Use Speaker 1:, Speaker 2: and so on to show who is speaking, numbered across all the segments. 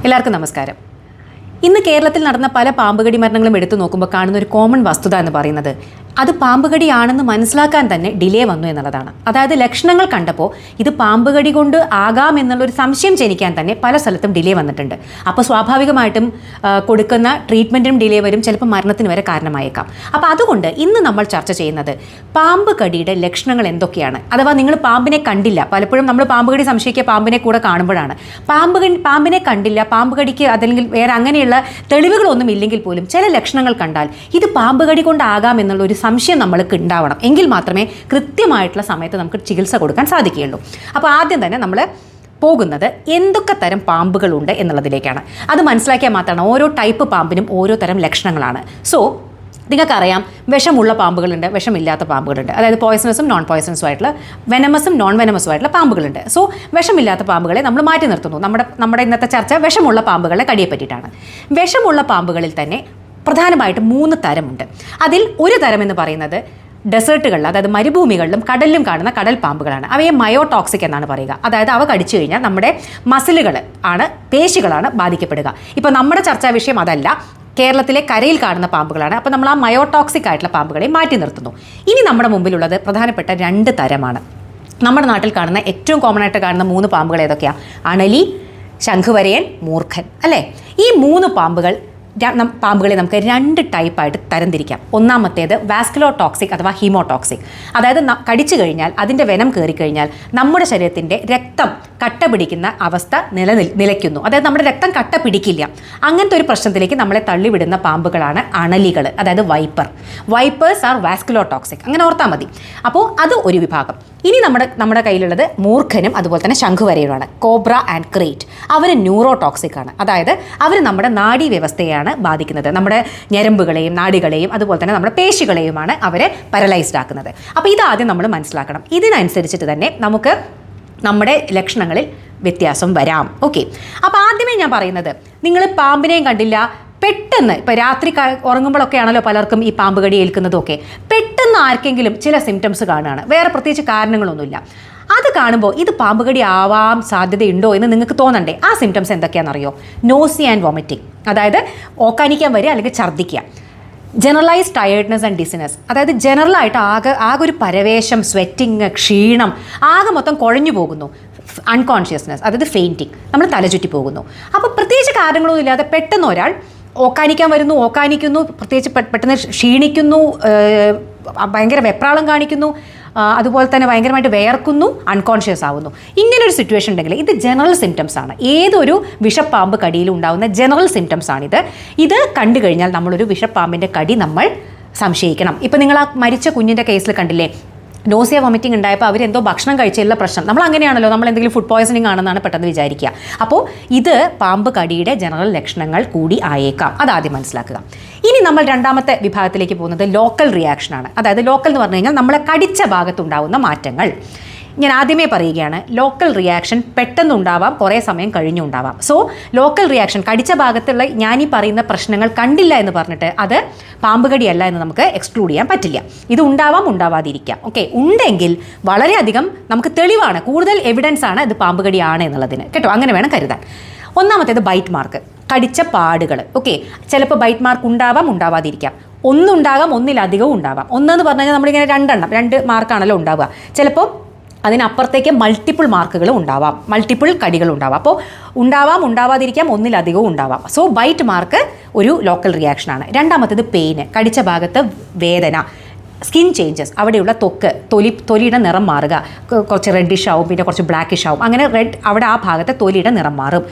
Speaker 1: എല്ലാവർക്കും നമസ്കാരം. ഇന്ന് കേരളത്തിൽ നടന്ന പല പാമ്പുകടി മരണങ്ങളും എടുത്തു നോക്കുമ്പോൾ കാണുന്ന ഒരു കോമൺ വസ്തുത എന്ന് പറയുന്നത് അത് പാമ്പുകടിയാണെന്ന് മനസ്സിലാക്കാൻ തന്നെ ഡിലേ വന്നു എന്നുള്ളതാണ്. അതായത് ലക്ഷണങ്ങൾ കണ്ടപ്പോൾ ഇത് പാമ്പുകടി കൊണ്ട് ആകാം എന്നുള്ളൊരു സംശയം ജനിക്കാൻ തന്നെ പല സ്ഥലത്തും ഡിലേ വന്നിട്ടുണ്ട്. അപ്പോൾ സ്വാഭാവികമായിട്ടും കൊടുക്കുന്ന ട്രീറ്റ്മെൻറ്റിനും ഡിലേ വരും, ചിലപ്പോൾ മരണത്തിന് വരെ കാരണമായേക്കാം. അപ്പോൾ അതുകൊണ്ട് ഇന്ന് നമ്മൾ ചർച്ച ചെയ്യുന്നത് പാമ്പ് കടിയുടെ ലക്ഷണങ്ങൾ എന്തൊക്കെയാണ്. അഥവാ നിങ്ങൾ പാമ്പിനെ കണ്ടില്ല, പലപ്പോഴും നമ്മൾ പാമ്പുകടി സംശയിക്കുക പാമ്പിനെ കൂടെ കാണുമ്പോഴാണ്. പാമ്പിനെ കണ്ടില്ല, പാമ്പ് കടിക്ക് അതല്ലെങ്കിൽ വേറെ അങ്ങനെയുള്ള തെളിവുകളൊന്നും ഇല്ലെങ്കിൽ പോലും ചില ലക്ഷണങ്ങൾ കണ്ടാൽ ഇത് പാമ്പുകടി കൊണ്ടാകാം എന്നുള്ളൊരു സംശയം നമ്മൾക്ക് ഉണ്ടാവണം. എങ്കിൽ മാത്രമേ കൃത്യമായിട്ടുള്ള സമയത്ത് നമുക്ക് ചികിത്സ കൊടുക്കാൻ സാധിക്കുകയുള്ളൂ. അപ്പോൾ ആദ്യം തന്നെ നമ്മൾ പോകുന്നത് എന്തൊക്കെ തരം പാമ്പുകളുണ്ട് എന്നുള്ളതിലേക്കാണ്. അത് മനസ്സിലാക്കിയാൽ മാത്രമാണ് ഓരോ ടൈപ്പ് പാമ്പിനും ഓരോ തരം ലക്ഷണങ്ങളാണ്. സോ നിങ്ങൾക്കറിയാം, വിഷമുള്ള പാമ്പുകളുണ്ട്, വിഷമില്ലാത്ത പാമ്പുകളുണ്ട്. അതായത് പോയ്സണസും നോൺ പോയ്സണസും ആയിട്ടുള്ള, വെനമസും നോൺ വെനമസും ആയിട്ടുള്ള പാമ്പുകളുണ്ട്. സോ വിഷമില്ലാത്ത പാമ്പുകളെ നമ്മൾ മാറ്റി നിർത്തുന്നു. നമ്മുടെ ഇന്നത്തെ ചർച്ച വിഷമുള്ള പാമ്പുകളെ കടിയെ പറ്റിയിട്ടാണ്. വിഷമുള്ള പാമ്പുകളിൽ തന്നെ പ്രധാനമായിട്ടും 3 തരമുണ്ട്. അതിൽ ഒരു തരം എന്ന് പറയുന്നത് ഡെസേർട്ടുകളിൽ, അതായത് മരുഭൂമികളിലും കടലിലും കാണുന്ന കടൽ പാമ്പുകളാണ്. അവയെ മയോടോക്സിക് എന്നാണ് പറയുക. അതായത് അവ കടിച്ചു കഴിഞ്ഞാൽ നമ്മുടെ മസിലുകൾ ആണ്, പേശികളാണ് ബാധിക്കപ്പെടുക. ഇപ്പോൾ നമ്മുടെ ചർച്ചാ വിഷയം അതല്ല, കേരളത്തിലെ കരയിൽ കാണുന്ന പാമ്പുകളാണ്. അപ്പോൾ നമ്മൾ ആ മയോടോക്സിക് ആയിട്ടുള്ള പാമ്പുകളെ മാറ്റി നിർത്തുന്നു. ഇനി നമ്മുടെ മുമ്പിലുള്ളത് പ്രധാനപ്പെട്ട 2 തരമാണ്. നമ്മുടെ നാട്ടിൽ കാണുന്ന ഏറ്റവും കോമൺ ആയിട്ട് കാണുന്ന 3 പാമ്പുകൾ ഏതൊക്കെയാണ്? അണലി, ശംഖുവരയൻ, മൂർഖൻ, അല്ലേ? ഈ 3 പാമ്പുകളെ നമുക്ക് 2 ടൈപ്പായിട്ട് തരംതിരിക്കാം. ഒന്നാമത്തേത് വാസ്കുലോടോക്സിക് അഥവാ ഹീമോടോക്സിക്. അതായത് കടിച്ചു കഴിഞ്ഞാൽ, അതിൻ്റെ വെനം കയറിക്കഴിഞ്ഞാൽ നമ്മുടെ ശരീരത്തിൻ്റെ രക്തം കട്ട പിടിക്കുന്ന അവസ്ഥ നിലയ്ക്കുന്നു. അതായത് നമ്മുടെ രക്തം കട്ട പിടിക്കില്ല. അങ്ങനത്തെ ഒരു പ്രശ്നത്തിലേക്ക് നമ്മളെ തള്ളിവിടുന്ന പാമ്പുകളാണ് അണലികൾ, അതായത് വൈപ്പേഴ്സ് ആർ വാസ്കുലോടോക്സിക്. അങ്ങനെ ഓർത്താൽ മതി. അപ്പോൾ അത് ഒരു വിഭാഗം. ഇനി നമ്മുടെ കയ്യിലുള്ളത് മൂർഖനും അതുപോലെ തന്നെ ശംഖുവരയുമാണ്, കോബ്ര ആൻഡ് ക്രേറ്റ്. അവർ ന്യൂറോടോക്സിക് ആണ്. അതായത് അവർ നമ്മുടെ നാഡീ വ്യവസ്ഥയാണ് ബാധിക്കുന്നത്. നമ്മുടെ ഞരമ്പുകളെയും നാഡികളെയും അതുപോലെ തന്നെ നമ്മുടെ പേശികളെയുമാണ് അവരെ പാരലൈസ്ഡ് ആക്കുന്നത്. അപ്പോൾ ഇതാദ്യം നമ്മൾ മനസ്സിലാക്കണം. ഇതിനനുസരിച്ചിട്ട് തന്നെ നമുക്ക് നമ്മുടെ ലക്ഷണങ്ങളിൽ വ്യത്യാസം വരാം. ഓക്കെ, അപ്പോൾ ആദ്യമേ ഞാൻ പറയുന്നത്, നിങ്ങൾ പാമ്പിനെയും കണ്ടില്ല, പെട്ടെന്ന് ഇപ്പോൾ രാത്രി ഉറങ്ങുമ്പോഴൊക്കെ ആണല്ലോ പലർക്കും ഈ പാമ്പ് കടി ഏൽക്കുന്നതൊക്കെ, പെട്ടെന്ന് ആർക്കെങ്കിലും ചില സിംറ്റംസ് കാണുകയാണ്, വേറെ പ്രത്യേകിച്ച് കാരണങ്ങളൊന്നുമില്ല. അത് കാണുമ്പോൾ ഇത് പാമ്പ് കടി ആവാൻ സാധ്യതയുണ്ടോ എന്ന് നിങ്ങൾക്ക് തോന്നണ്ടേ? ആ സിംറ്റംസ് എന്തൊക്കെയാണെന്നറിയോ? നോസിയ ആൻഡ് വോമിറ്റിംഗ്, അതായത് ഓക്കാനിക്കാൻ വരിക അല്ലെങ്കിൽ ഛർദ്ദിക്കുക. ജനറലൈസ്ഡ് ടയേർഡ്നെസ് ആൻഡ് ഡിസിനെസ്, അതായത് ജനറലായിട്ട് ആകെ ഒരു പരവേശം, സ്വെറ്റിങ്, ക്ഷീണം, ആകെ മൊത്തം കുഴഞ്ഞു പോകുന്നു. അൺകോൺഷ്യസ്നെസ്, അതായത് ഫെയിൻറ്റിങ്, നമ്മൾ തലചുറ്റി പോകുന്നു. അപ്പോൾ പ്രത്യേകിച്ച് കാരണങ്ങളൊന്നും ഇല്ലാതെ പെട്ടെന്ന് ഒരാൾ ഓക്കാനിക്കുന്നു, പ്രത്യേകിച്ച് പെട്ടെന്ന് ക്ഷീണിക്കുന്നു, ഭയങ്കര വെപ്രാളം കാണിക്കുന്നു, അതുപോലെ തന്നെ ഭയങ്കരമായിട്ട് വേർക്കുന്നു, അൺകോൺഷ്യസ് ആവുന്നു. ഇങ്ങനൊരു സിറ്റുവേഷൻ ഉണ്ടെങ്കിൽ ഇത് ജനറൽ സിംറ്റംസ് ആണ്. ഏതൊരു വിഷപ്പാമ്പ് കടിയിലും ഉണ്ടാകുന്ന ജനറൽ സിംറ്റംസ് ആണിത്. ഇത് കണ്ടു കഴിഞ്ഞാൽ നമ്മളൊരു വിഷപ്പാമ്പിൻ്റെ കടി നമ്മൾ സംശയിക്കണം. ഇപ്പം നിങ്ങൾ ആ മരിച്ച കുഞ്ഞിൻ്റെ കേസിൽ കണ്ടില്ലേ, നോസിയ വോമിറ്റിംഗ് ഉണ്ടായപ്പോൾ അവരെന്തോ ഭക്ഷണം കഴിച്ചുള്ള പ്രശ്നം. നമ്മൾ അങ്ങനെയാണല്ലോ, നമ്മൾ എന്തെങ്കിലും ഫുഡ് പോയ്സണിങ് ആണെന്നാണ് പെട്ടെന്ന് വിചാരിക്കുക. അപ്പോൾ ഇത് പാമ്പ് കടിയുടെ ജനറൽ ലക്ഷണങ്ങൾ കൂടി ആയേക്കാം. അതാദ്യം മനസ്സിലാക്കുക. ഇനി നമ്മൾ രണ്ടാമത്തെ വിഭാഗത്തിലേക്ക് പോകുന്നത് ലോക്കൽ റിയാക്ഷനാണ്. അതായത് ലോക്കൽ എന്ന് പറഞ്ഞു കഴിഞ്ഞാൽ നമ്മളെ കടിച്ച ഭാഗത്തുണ്ടാവുന്ന മാറ്റങ്ങൾ. ഞാൻ ആദ്യമേ പറയുകയാണ്, ലോക്കൽ റിയാക്ഷൻ പെട്ടെന്നുണ്ടാവാം, കുറേ സമയം കഴിഞ്ഞുണ്ടാവാം. സോ ലോക്കൽ റിയാക്ഷൻ, കടിച്ച ഭാഗത്തുള്ള ഞാനീ പറയുന്ന പ്രശ്നങ്ങൾ കണ്ടില്ല എന്ന് പറഞ്ഞിട്ട് അത് പാമ്പ് കടിയല്ല എന്ന് നമുക്ക് എക്സ്ക്ലൂഡ് ചെയ്യാൻ പറ്റില്ല. ഇത് ഉണ്ടാവാം, ഉണ്ടാവാതിരിക്കാം. ഓക്കെ, ഉണ്ടെങ്കിൽ വളരെയധികം നമുക്ക് തെളിവാണ്, കൂടുതൽ എവിഡൻസ് ആണ് ഇത് പാമ്പ് കടിയാണ് എന്നുള്ളതിന്, കേട്ടോ. അങ്ങനെ വേണം കരുതാൻ. ഒന്നാമത്തേത് ബൈറ്റ് മാർക്ക്, കടിച്ച പാടുകൾ. ഓക്കെ, ചിലപ്പോൾ ബൈറ്റ് മാർക്ക് ഉണ്ടാവാം, ഉണ്ടാവാതിരിക്കാം. ഒന്നുണ്ടാകാം, ഒന്നിലധികവും ഉണ്ടാവാം. ഒന്നെന്ന് പറഞ്ഞു കഴിഞ്ഞാൽ നമ്മളിങ്ങനെ 2 മാർക്കാണല്ലോ ഉണ്ടാവുക. ചിലപ്പോൾ അതിനപ്പുറത്തേക്ക് മൾട്ടിപ്പിൾ മാർക്കുകൾ ഉണ്ടാവാം, മൾട്ടിപ്പിൾ കടികൾ ഉണ്ടാവാം. അപ്പോൾ ഉണ്ടാവാം, ഉണ്ടാവാതിരിക്കാം, ഒന്നിലധികവും ഉണ്ടാവാം. സോ ബൈറ്റ് മാർക്ക് ഒരു ലോക്കൽ റിയാക്ഷനാണ്. രണ്ടാമത്തേത് പെയിന്, കടിച്ച ഭാഗത്ത് വേദന, സ്കിൻ ചേഞ്ചസ്, അവിടെയുള്ള തൊലിയുടെ നിറം മാറുക, കുറച്ച് റെഡിഷ് ആവും, പിന്നെ കുറച്ച് ബ്ലാക്കിഷ് ആവും. അങ്ങനെ അവിടെ ആ ഭാഗത്തെ തൊലിയുടെ നിറം മാറും.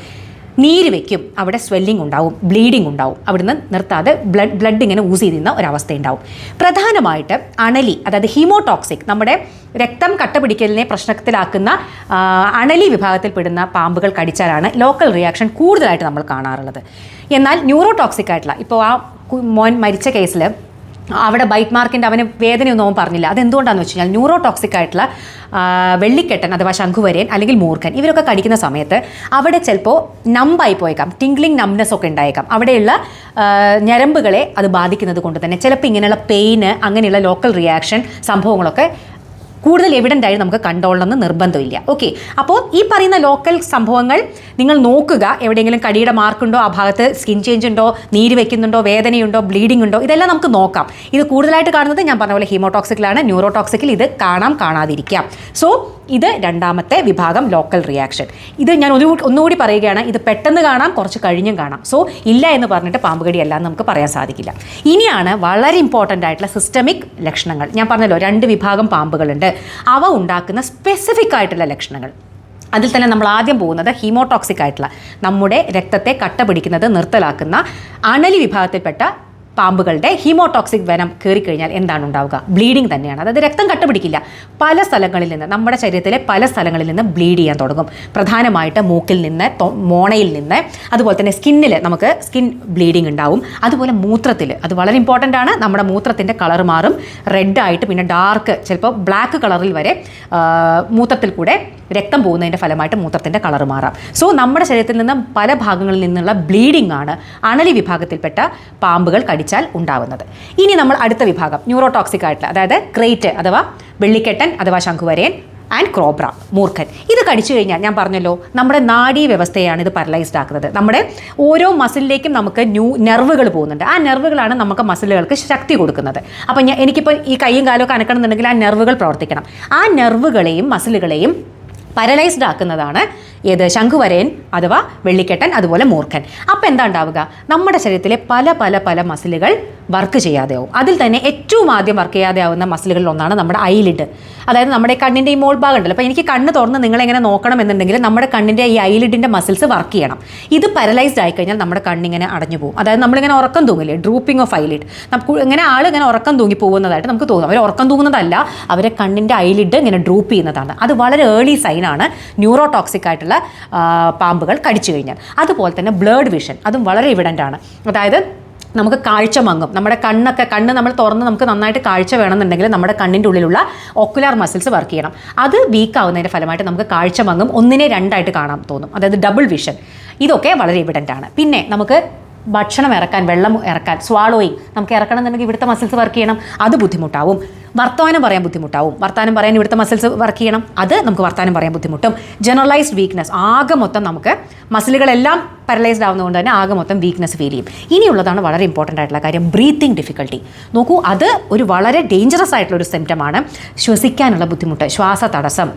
Speaker 1: നീര് വയ്ക്കും, അവിടെ സ്വെല്ലിംഗ് ഉണ്ടാവും, ബ്ലീഡിങ് ഉണ്ടാവും, അവിടുന്ന് നിർത്താതെ ബ്ലഡ് ഇങ്ങനെ ഊസ് ചെയ്യുന്ന ഒരവസ്ഥ ഉണ്ടാവും. പ്രധാനമായിട്ട് അണലി, അതായത് ഹീമോടോക്സിക്, നമ്മുടെ രക്തം കട്ട പിടിക്കലിനെ പ്രശ്നത്തിലാക്കുന്ന അണലി വിഭാഗത്തിൽപ്പെടുന്ന പാമ്പുകൾ കടിച്ചാലാണ് ലോക്കൽ റിയാക്ഷൻ കൂടുതലായിട്ട് നമ്മൾ കാണാറുള്ളത്. എന്നാൽ ന്യൂറോടോക്സിക് ആയിട്ടുള്ള, ഇപ്പോൾ ആ മോൻ മരിച്ച കേസിൽ അവിടെ ബൈറ്റ് മാർക്കിൻ്റെ അവന് വേദനയൊന്നും അവൻ പറഞ്ഞില്ല. അതെന്തുകൊണ്ടാണെന്ന് വെച്ച് കഴിഞ്ഞാൽ ന്യൂറോടോക്സിക് ആയിട്ടുള്ള വെള്ളിക്കെട്ടൻ അഥവാ ശംഖുവരയൻ അല്ലെങ്കിൽ മൂർഖൻ ഇവരൊക്കെ കടിക്കുന്ന സമയത്ത് അവിടെ ചിലപ്പോൾ നമ്പായി പോയേക്കാം, ടിംഗ്ലിംഗ് നംനെസ് ഒക്കെ ഉണ്ടായേക്കാം. അവിടെയുള്ള ഞരമ്പുകളെ അത് ബാധിക്കുന്നത് കൊണ്ട് തന്നെ ചിലപ്പോൾ ഇങ്ങനെയുള്ള പെയിന്, അങ്ങനെയുള്ള ലോക്കൽ റിയാക്ഷൻ സംഭവങ്ങളൊക്കെ കൂടുതൽ എവിഡൻ്റ് ആയി നമുക്ക് കണ്ടോളണമെന്ന് നിർബന്ധമില്ല. ഓക്കെ, അപ്പോൾ ഈ പറയുന്ന ലോക്കൽ സംഭവങ്ങൾ നിങ്ങൾ നോക്കുക. എവിടെയെങ്കിലും കടിയുടെ മാർക്കുണ്ടോ, ആ ഭാഗത്ത് സ്കിൻ ചേഞ്ച് ഉണ്ടോ, നീര് വെക്കുന്നുണ്ടോ, വേദനയുണ്ടോ, ബ്ലീഡിംഗ് ഉണ്ടോ, ഇതെല്ലാം നമുക്ക് നോക്കാം. ഇത് കൂടുതലായിട്ട് കാണുന്നത് ഞാൻ പറഞ്ഞ പോലെ ഹീമോടോക്സിക്കിലാണ്. ന്യൂറോടോക്സിക്കിൽ ഇത് കാണാതിരിക്കാം. സോ ഇത് രണ്ടാമത്തെ വിഭാഗം ലോക്കൽ റിയാക്ഷൻ. ഇത് ഞാൻ ഒന്നുകൂടി പറയുകയാണ്, ഇത് പെട്ടെന്ന് കാണാം, കുറച്ച് കഴിഞ്ഞും കാണാം. സോ ഇല്ല എന്ന് പറഞ്ഞിട്ട് പാമ്പുകടി അല്ല എന്ന് നമുക്ക് പറയാൻ സാധിക്കില്ല. ഇനിയാണ് വളരെ ഇമ്പോർട്ടൻ്റ് ആയിട്ടുള്ള സിസ്റ്റമിക് ലക്ഷണങ്ങൾ. ഞാൻ പറഞ്ഞല്ലോ 2 വിഭാഗം പാമ്പുകളുണ്ട്. അവ ഉണ്ടാക്കുന്ന സ്പെസിഫിക് ആയിട്ടുള്ള ലക്ഷണങ്ങൾ. അതിൽ തന്നെ നമ്മൾ ആദ്യം പോകുന്നത് ഹീമോടോക്സിക് ആയിട്ടുള്ള, നമ്മുടെ രക്തത്തെ കട്ട പിടിക്കുന്നത് നിർത്തലാക്കുന്ന അണലി വിഭാഗത്തിൽപ്പെട്ട പാമ്പുകളുടെ ഹീമോടോക്സിക് വെനം കയറിക്കഴിഞ്ഞാൽ എന്താണ് ഉണ്ടാവുക? ബ്ലീഡിങ് തന്നെയാണ്. അതായത് രക്തം കട്ടപിടിക്കില്ല, പല സ്ഥലങ്ങളിൽ നിന്ന്, നമ്മുടെ ശരീരത്തിലെ പല സ്ഥലങ്ങളിൽ നിന്ന് ബ്ലീഡ് ചെയ്യാൻ തുടങ്ങും. പ്രധാനമായിട്ട് മൂക്കിൽ നിന്ന്, മോണയിൽ നിന്ന്, അതുപോലെ തന്നെ സ്കിന്നിൽ നമുക്ക് സ്കിൻ ബ്ലീഡിങ് ഉണ്ടാവും. അതുപോലെ മൂത്രത്തിൽ, അത് വളരെ ഇമ്പോർട്ടൻ്റ് ആണ്. നമ്മുടെ മൂത്രത്തിൻ്റെ കളർ മാറും, റെഡായിട്ട്, പിന്നെ ഡാർക്ക്, ചിലപ്പോൾ ബ്ലാക്ക് കളറിൽ വരെ മൂത്രത്തിൽ കൂടെ രക്തം പോകുന്നതിൻ്റെ ഫലമായിട്ട് മൂത്രത്തിൻ്റെ കളർ മാറാം. സോ നമ്മുടെ ശരീരത്തിൽ നിന്ന് പല ഭാഗങ്ങളിൽ നിന്നുള്ള ബ്ലീഡിംഗ് ആണ് അണലി വിഭാഗത്തിൽപ്പെട്ട പാമ്പുകൾ കടിച്ചാൽ ഉണ്ടാവുന്നത്. ഇനി നമ്മൾ അടുത്ത വിഭാഗം ന്യൂറോടോക്സിക് ആയിട്ടുള്ള, അതായത് ക്രേറ്റ് അഥവാ വെള്ളിക്കെട്ടൻ അഥവാ ശംഖുവരയൻ ആൻഡ് ക്രോബ്ര, മൂർഖൻ. ഇത് കടിച്ചു കഴിഞ്ഞാൽ ഞാൻ പറഞ്ഞല്ലോ, നമ്മുടെ നാഡീ വ്യവസ്ഥയാണ് ഇത് പാരലൈസ്ഡ് ആക്കുന്നത്. നമ്മുടെ ഓരോ മസിലിലേക്കും നമുക്ക് നെർവുകൾ പോകുന്നുണ്ട്. ആ നെർവുകളാണ് നമുക്ക് മസിലുകൾക്ക് ശക്തി കൊടുക്കുന്നത്. അപ്പം എനിക്കിപ്പോൾ ഈ കൈയും കാലമൊക്കെ അനക്കണമെന്നുണ്ടെങ്കിൽ ആ നെർവുകൾ പ്രവർത്തിക്കണം. ആ നെർവുകളെയും മസിലുകളെയും പാരലൈസ്ഡ് ആക്കുന്നതാണ് ഏത്? ശംഖുവരയൻ അഥവാ വെള്ളിക്കെട്ടൻ, അതുപോലെ മൂർഖൻ. അപ്പോൾ എന്താ ഉണ്ടാവുക? നമ്മുടെ ശരീരത്തിലെ പല പല പല മസിലുകൾ വർക്ക് ചെയ്യാതെയാവും. അതിൽ തന്നെ ഏറ്റവും ആദ്യം വർക്ക് ചെയ്യാതെ ആവുന്ന മസിലുകളിൽ ഒന്നാണ് നമ്മുടെ ഐലിഡ്. അതായത് നമ്മുടെ കണ്ണിൻ്റെ ഈ മോൾ ഭാഗം ഉണ്ടല്ലോ. അപ്പോൾ എനിക്ക് കണ്ണ് തുറന്ന് നിങ്ങളെങ്ങനെ നോക്കണം എന്നുണ്ടെങ്കിൽ നമ്മുടെ കണ്ണിൻ്റെ ഈ ഐലിഡിൻ്റെ മസിൽസ് വർക്ക് ചെയ്യണം. ഇത് പാരലൈസ്ഡ് ആയിക്കഴിഞ്ഞാൽ നമ്മുടെ കണ്ണിങ്ങനെ അടഞ്ഞു പോകും. അതായത് നമ്മളിങ്ങനെ ഉറക്കം തൂങ്ങില്ലേ, ഡ്രൂപ്പിംഗ് ഓഫ് ഐലിഡ്. നമുക്ക് ഇങ്ങനെ ആളിങ്ങനെ ഉറക്കം തൂങ്ങി പോകുന്നതായിട്ട് നമുക്ക് തോന്നും. അവർ ഉറക്കം തൂങ്ങുന്നതല്ല, അവരെ കണ്ണിൻ്റെ ഐലിഡ് ഇങ്ങനെ ഡ്രൂപ്പ് ചെയ്യുന്നതാണ്. അത് വളരെ ഏർലി സൈനാണ് ന്യൂറോടോക്സിക് ആയിട്ടുള്ള പാമ്പുകൾ കടിച്ചു കഴിഞ്ഞാൽ. അതുപോലെ തന്നെ ബ്ലഡ് വിഷൻ, അതും വളരെ എവിഡൻ്റ് ആണ്. അതായത് നമുക്ക് കാഴ്ച മങ്ങും. നമ്മുടെ കണ്ണ് നമ്മൾ തുറന്ന് നമുക്ക് നന്നായിട്ട് കാഴ്ച വേണമെന്നുണ്ടെങ്കിൽ നമ്മുടെ കണ്ണിൻ്റെ ഉള്ളിലുള്ള ഓക്കുലാർ മസിൽസ് വർക്ക് ചെയ്യണം. അത് വീക്ക് ആവുന്നതിൻ്റെ ഫലമായിട്ട് നമുക്ക് കാഴ്ച മങ്ങും, 1നെ 2ആയിട്ട് കാണാൻ തോന്നും. അതായത് ഡബിൾ വിഷൻ. ഇതൊക്കെ വളരെ എവിഡൻ്റ് ആണ്. പിന്നെ നമുക്ക് ഭക്ഷണം ഇറക്കാൻ, വെള്ളം ഇറക്കാൻ, സ്വാളോയിങ് നമുക്ക് ഇറക്കണം എന്നുണ്ടെങ്കിൽ ഇവിടുത്തെ മസിൽസ് വർക്ക് ചെയ്യണം, അത് ബുദ്ധിമുട്ടാവും. വർത്തമാനം പറയാൻ ബുദ്ധിമുട്ടാവും, വർത്തമാനം പറയാൻ ഇവിടുത്തെ മസിൽസ് വർക്ക് ചെയ്യണം, അത് നമുക്ക് വർത്തമാനം പറയാൻ ബുദ്ധിമുട്ടും. ജനറലൈസ്ഡ് വീക്ക്നെസ്, ആകെ മൊത്തം നമുക്ക് മസിലുകളെല്ലാം പാരലൈസ്ഡ് ആവുന്നതുകൊണ്ട് തന്നെ ആകെ മൊത്തം വീക്ക്നെസ് ഫീൽ ചെയ്യും. ഇനിയുള്ളതാണ് വളരെ ഇമ്പോർട്ടൻ്റ് ആയിട്ടുള്ള കാര്യം, ബ്രീത്തിങ് ഡിഫിക്കൽട്ടി. നോക്കൂ, അത് ഒരു വളരെ ഡേഞ്ചറസ് ആയിട്ടുള്ളൊരു സിംറ്റമാണ്. ശ്വസിക്കാനുള്ള ബുദ്ധിമുട്ട്, ശ്വാസ തടസ്സം,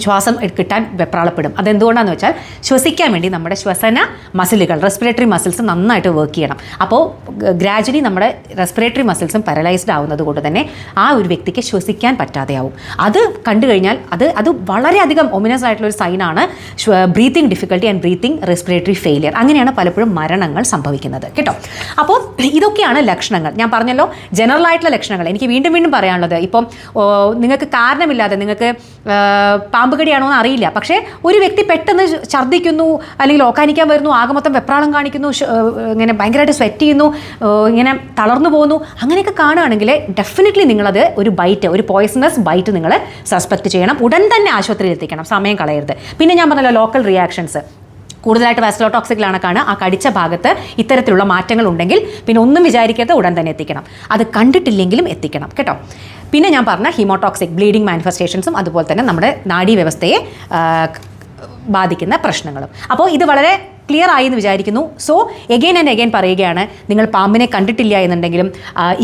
Speaker 1: ശ്വാസം കിട്ടാൻ വെപ്രാളപ്പെടും. അതെന്തുകൊണ്ടാണെന്ന് വെച്ചാൽ ശ്വസിക്കാൻ വേണ്ടി നമ്മുടെ ശ്വസന മസിലുകൾ, റെസ്പിറേറ്ററി മസിൽസ് നന്നായിട്ട് വർക്ക് ചെയ്യണം. അപ്പോൾ ഗ്രാജുവലി നമ്മുടെ റെസ്പിറേറ്ററി മസിൽസും പാരലൈസ്ഡ് ആവുന്നത് കൊണ്ട് തന്നെ ആ ഒരു വ്യക്തിക്ക് ശ്വസിക്കാൻ പറ്റാതെയാവും. അത് കണ്ടു കഴിഞ്ഞാൽ അത് വളരെയധികം ഒമിനസ് ആയിട്ടുള്ളൊരു സൈനാണ് breathing difficulty and breathing respiratory failure. അങ്ങനെയാണ് പലപ്പോഴും മരണങ്ങൾ സംഭവിക്കുന്നത് കേട്ടോ. അപ്പോൾ ഇതൊക്കെയാണ് ലക്ഷണങ്ങൾ. ഞാൻ പറഞ്ഞല്ലോ ജനറൽ ആയിട്ടുള്ള ലക്ഷണങ്ങൾ. എനിക്ക് വീണ്ടും വീണ്ടും പറയാനുള്ളത്, ഇപ്പം നിങ്ങൾക്ക് കാരണമില്ലാതെ നിങ്ങൾക്ക് പാമ്പ് കടിയാണോ എന്ന് അറിയില്ല, പക്ഷേ ഒരു വ്യക്തി പെട്ടെന്ന് ഛർദ്ദിക്കുന്നു, അല്ലെങ്കിൽ ഓക്കാനിക്കാൻ വരുന്നു, ആകെ മൊത്തം വെപ്രാളം കാണിക്കുന്നു, ഇങ്ങനെ ഭയങ്കരമായിട്ട് സ്വെറ്റ് ചെയ്യുന്നു, ഇങ്ങനെ തളർന്നു പോകുന്നു, അങ്ങനെയൊക്കെ കാണുകയാണെങ്കിൽ ഡെഫിനറ്റ്ലി നിങ്ങളത് ഒരു പോയ്സണസ് ബൈറ്റ് നിങ്ങൾ സസ്പെക്ട് ചെയ്യണം. ഉടൻ തന്നെ ആശുപത്രിയിൽ എത്തിക്കണം, സമയം കളയരുത്. പിന്നെ ഞാൻ പറഞ്ഞല്ലോ ലോക്കൽ റിയാക്ഷൻസ്, കൂടുതലായിട്ട് വാസ്കുലോടോക്സിക്കിലാണ് ആ കടിച്ച ഭാഗത്ത് ഇത്തരത്തിലുള്ള മാറ്റങ്ങൾ ഉണ്ടെങ്കിൽ പിന്നെ ഒന്നും വിചാരിക്കരുത്, ഉടൻ തന്നെ എത്തിക്കണം. അത് കണ്ടിട്ടില്ലെങ്കിലും എത്തിക്കണം കേട്ടോ. പിന്നെ ഞാൻ പറഞ്ഞ ഹീമോടോക്സിക് ബ്ലീഡിംഗ് മാനിഫെസ്റ്റേഷൻസും അതുപോലെ തന്നെ നമ്മുടെ നാഡീ വ്യവസ്ഥയെ ബാധിക്കുന്ന പ്രശ്നങ്ങളും. അപ്പോൾ ഇത് വളരെ ക്ലിയർ ആയി എന്ന് വിചാരിക്കുന്നു. സോ എഗെയിൻ ആൻഡ് എഗെയിൻ പറയുകയാണ്, നിങ്ങൾ പാമ്പിനെ കണ്ടിട്ടില്ല എന്നുണ്ടെങ്കിലും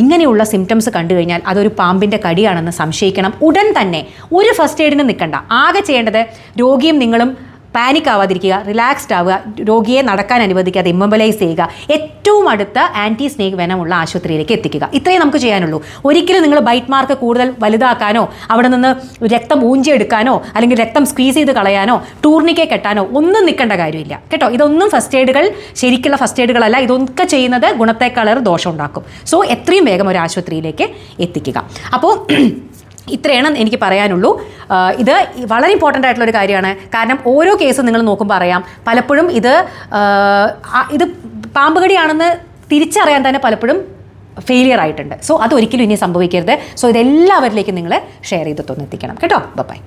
Speaker 1: ഇങ്ങനെയുള്ള സിംറ്റംസ് കണ്ടു കഴിഞ്ഞാൽ അതൊരു പാമ്പിൻ്റെ കടിയാണെന്ന് സംശയിക്കണം. ഉടൻ തന്നെ ഒരു ഫസ്റ്റ് എയ്ഡിന് നിൽക്കണ്ട. ആകെ ചെയ്യേണ്ടത് രോഗിയും നിങ്ങളും പാനിക് ആവാതിരിക്കുക, റിലാക്സ്ഡ് ആവുക, രോഗിയെ നടക്കാൻ അനുവദിക്കാതെ ഇമ്മൊബിലൈസ് ചെയ്യുക, ഏറ്റവും അടുത്ത ആൻറ്റി സ്നേക്ക് വെനമുള്ള ആശുപത്രിയിലേക്ക് എത്തിക്കുക. ഇത്രയും നമുക്ക് ചെയ്യാനുള്ളൂ. ഒരിക്കലും നിങ്ങൾ ബൈറ്റ് മാർക്ക് കൂടുതൽ വലുതാക്കാനോ അവിടെ നിന്ന് രക്തം ഊഞ്ചിയെടുക്കാനോ അല്ലെങ്കിൽ രക്തം സ്ക്വീസ് ചെയ്ത് കളയാനോ ടൂർണിക്കെ കെട്ടാനോ ഒന്നും നിൽക്കേണ്ട കാര്യമില്ല കേട്ടോ. ഇതൊന്നും ഫസ്റ്റ് എയ്ഡുകൾ ശരിക്കുള്ള ഫസ്റ്റ് എയ്ഡുകളല്ല. ഇതൊക്കെ ചെയ്യുന്നത് ഗുണത്തേക്കാളേറെ ദോഷം ഉണ്ടാക്കും. സോ എത്രയും വേഗം ഒരു ആശുപത്രിയിലേക്ക് എത്തിക്കുക. അപ്പോൾ ഇത്രയാണ് എനിക്ക് പറയാനുള്ളൂ. ഇത് വളരെ ഇമ്പോർട്ടൻ്റ് ആയിട്ടുള്ളൊരു കാര്യമാണ്. കാരണം ഓരോ കേസും നിങ്ങൾ നോക്കുമ്പോൾ അറിയാം, പലപ്പോഴും ഇത് പാമ്പ് കടിയാണെന്ന് തിരിച്ചറിയാൻ തന്നെ പലപ്പോഴും ഫെയിലിയർ ആയിട്ടുണ്ട്. സോ അതൊരിക്കലും ഇനി സംഭവിക്കരുത്. സോ ഇതെല്ലാവരിലേക്കും നിങ്ങൾ ഷെയർ ചെയ്തിട്ടൊന്ന് എത്തിക്കണം കേട്ടോ. ബൈ.